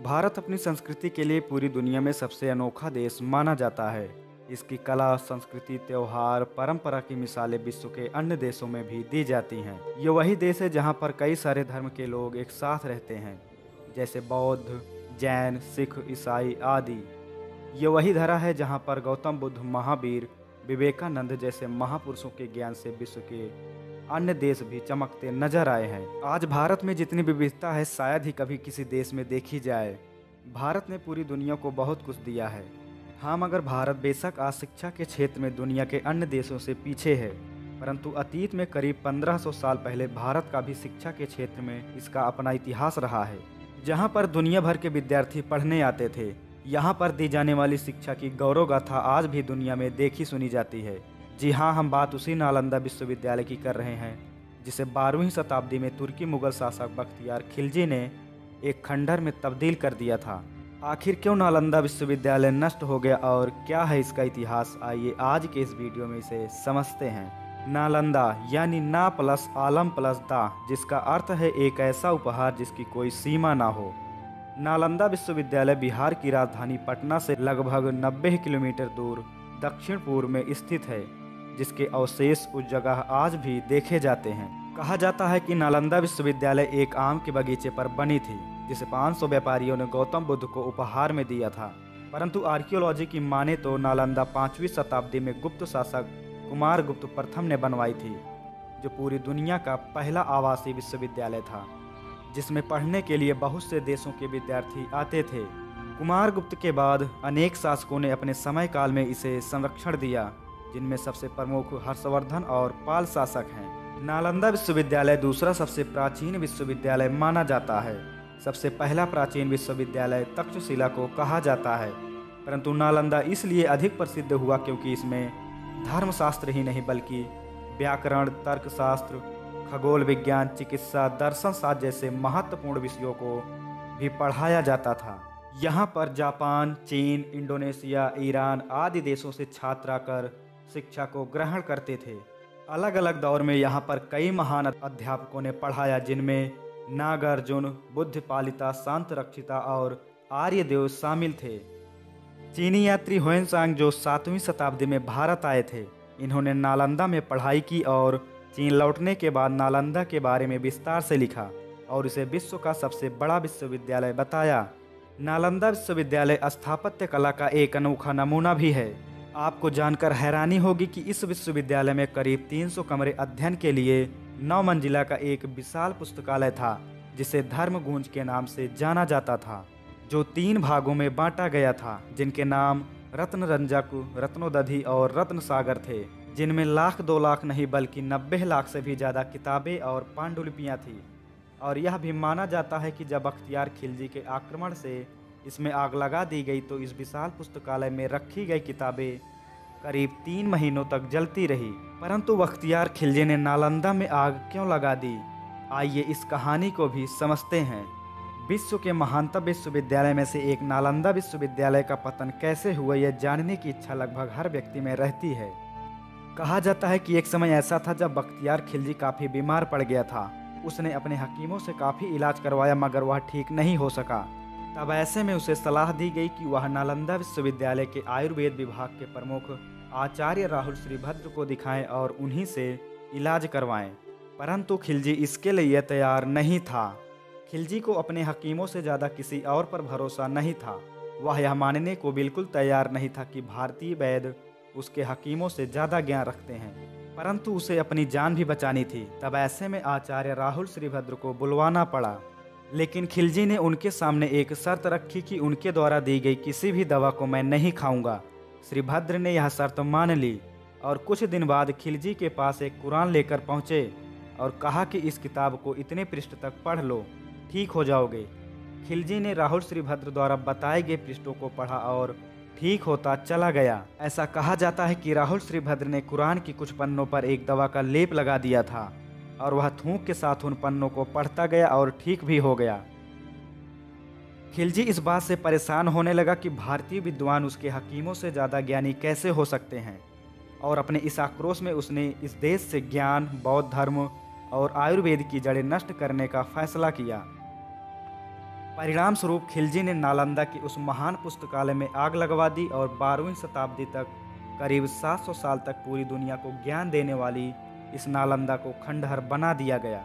भारत अपनी संस्कृति के लिए पूरी दुनिया में सबसे अनोखा देश माना जाता है। इसकी कला, संस्कृति, त्योहार, परंपरा की मिसालें विश्व के अन्य देशों में भी दी जाती हैं। ये वही देश है जहाँ पर कई सारे धर्म के लोग एक साथ रहते हैं, जैसे बौद्ध, जैन, सिख, ईसाई आदि। ये वही धरा है जहाँ पर गौतम बुद्ध, महावीर, विवेकानंद जैसे महापुरुषों के ज्ञान से विश्व के अन्य देश भी चमकते नजर आए हैं। आज भारत में जितनी विविधता है शायद ही कभी किसी देश में देखी जाए। भारत ने पूरी दुनिया को बहुत कुछ दिया है। हाँ, मगर भारत बेशक आज शिक्षा के क्षेत्र में दुनिया के अन्य देशों से पीछे है, परंतु अतीत में करीब 1500 साल पहले भारत का भी शिक्षा के क्षेत्र में इसका अपना इतिहास रहा है। जहाँ पर दुनिया भर के विद्यार्थी पढ़ने आते थे, यहाँ पर दी जाने वाली शिक्षा की गौरव गाथा आज भी दुनिया में देखी सुनी जाती है। जी हाँ, हम बात उसी नालंदा विश्वविद्यालय की कर रहे हैं, जिसे 12वीं शताब्दी में तुर्की मुगल शासक बख्तियार खिलजी ने एक खंडहर में तब्दील कर दिया था। आखिर क्यों नालंदा विश्वविद्यालय नष्ट हो गया और क्या है इसका इतिहास, आइए आज के इस वीडियो में इसे समझते हैं। नालंदा यानी ना प्लस आलम प्लस दा, जिसका अर्थ है एक ऐसा उपहार जिसकी कोई सीमा ना हो। नालंदा विश्वविद्यालय बिहार की राजधानी पटना से लगभग 90 किलोमीटर दूर दक्षिण पूर्व में स्थित है, जिसके अवशेष उस जगह आज भी देखे जाते हैं। कहा जाता है कि नालंदा विश्वविद्यालय एक आम के बगीचे पर बनी थी, जिसे 500 व्यापारियों ने गौतम बुद्ध को उपहार में दिया था। परंतु आर्कियोलॉजी की माने तो नालंदा 5वीं शताब्दी में गुप्त शासक कुमारगुप्त प्रथम ने बनवाई थी, जो पूरी दुनिया का पहला आवासीय विश्वविद्यालय था, जिसमें पढ़ने के लिए बहुत से देशों के विद्यार्थी आते थे। कुमारगुप्त के बाद अनेक शासकों ने अपने समय काल में इसे संरक्षण दिया, जिनमें सबसे प्रमुख हर्षवर्धन और पाल शासक हैं। नालंदा विश्वविद्यालय दूसरा सबसे प्राचीन विश्वविद्यालय माना जाता है। सबसे पहला प्राचीन विश्वविद्यालय तक्षशिला को कहा जाता है, परंतु नालंदा इसलिए अधिक प्रसिद्ध हुआ क्योंकि इसमें धर्मशास्त्र ही नहीं बल्कि व्याकरण, तर्कशास्त्र, खगोल विज्ञान, चिकित्सा, दर्शन शास्त्र जैसे महत्वपूर्ण विषयों को भी पढ़ाया जाता था। यहाँ पर जापान, चीन, इंडोनेशिया, ईरान आदि देशों से छात्र आकर शिक्षा को ग्रहण करते थे। अलग अलग दौर में यहाँ पर कई महान अध्यापकों ने पढ़ाया, जिनमें नागार्जुन, बुद्धपालिता, शांतरक्षिता और आर्यदेव शामिल थे। चीनी यात्री हुएनसांग जो 7वीं शताब्दी में भारत आए थे, इन्होंने नालंदा में पढ़ाई की और चीन लौटने के बाद नालंदा के बारे में विस्तार से लिखा और इसे विश्व का सबसे बड़ा विश्वविद्यालय बताया। नालंदा विश्वविद्यालय स्थापत्य कला का एक अनोखा नमूना भी है। आपको जानकर हैरानी होगी कि इस विश्वविद्यालय में करीब 300 कमरे अध्ययन के लिए 9 मंजिला का एक विशाल पुस्तकालय था, जिसे धर्मगुंज के नाम से जाना जाता था, जो 3 भागों में बांटा गया था, जिनके नाम रत्नरंजक, रत्नोदधि और रत्न सागर थे, जिनमें लाख 2 लाख नहीं बल्कि 90 लाख से भी ज़्यादा किताबें और पांडुलिपियाँ थीं। और यह भी माना जाता है कि जब बख्तियार खिलजी के आक्रमण से इसमें आग लगा दी गई तो इस विशाल पुस्तकालय में रखी गई किताबें करीब 3 महीनों तक जलती रही। परंतु बख्तियार खिलजी ने नालंदा में आग क्यों लगा दी, आइए इस कहानी को भी समझते हैं। विश्व के महानतम विश्वविद्यालय में से एक नालंदा विश्वविद्यालय का पतन कैसे हुआ, यह जानने की इच्छा लगभग हर व्यक्ति में रहती है। कहा जाता है कि एक समय ऐसा था जब बख्तियार खिलजी काफ़ी बीमार पड़ गया था। उसने अपने हकीमों से काफ़ी इलाज करवाया, मगर वह ठीक नहीं हो सका। तब ऐसे में उसे सलाह दी गई कि वह नालंदा विश्वविद्यालय के आयुर्वेद विभाग के प्रमुख आचार्य राहुल श्रीभद्र को दिखाएं और उन्हीं से इलाज करवाएं। परंतु खिलजी इसके लिए तैयार नहीं था। खिलजी को अपने हकीमों से ज़्यादा किसी और पर भरोसा नहीं था। वह यह मानने को बिल्कुल तैयार नहीं था कि भारतीय वैद्य उसके हकीमों से ज़्यादा ज्ञान रखते हैं, परंतु उसे अपनी जान भी बचानी थी। तब ऐसे में आचार्य राहुल श्रीभद्र को बुलवाना पड़ा, लेकिन खिलजी ने उनके सामने एक शर्त रखी कि उनके द्वारा दी गई किसी भी दवा को मैं नहीं खाऊंगा। श्रीभद्र ने यह शर्त मान ली और कुछ दिन बाद खिलजी के पास एक कुरान लेकर पहुँचे और कहा कि इस किताब को इतने पृष्ठ तक पढ़ लो, ठीक हो जाओगे। खिलजी ने राहुल श्रीभद्र द्वारा बताए गए पृष्ठों को पढ़ा और ठीक होता चला गया। ऐसा कहा जाता है कि राहुल श्रीभद्र ने कुरान की कुछ पन्नों पर एक दवा का लेप लगा दिया था और वह थूक के साथ उन पन्नों को पढ़ता गया और ठीक भी हो गया। खिलजी इस बात से परेशान होने लगा कि भारतीय विद्वान उसके हकीमों से ज़्यादा ज्ञानी कैसे हो सकते हैं, और अपने इस आक्रोश में उसने इस देश से ज्ञान, बौद्ध धर्म और आयुर्वेद की जड़ें नष्ट करने का फैसला किया। परिणाम स्वरूप खिलजी ने नालंदा की उस महान पुस्तकालय में आग लगवा दी और 12वीं शताब्दी तक करीब 700 साल तक पूरी दुनिया को ज्ञान देने वाली इस नालंदा को खंडहर बना दिया गया।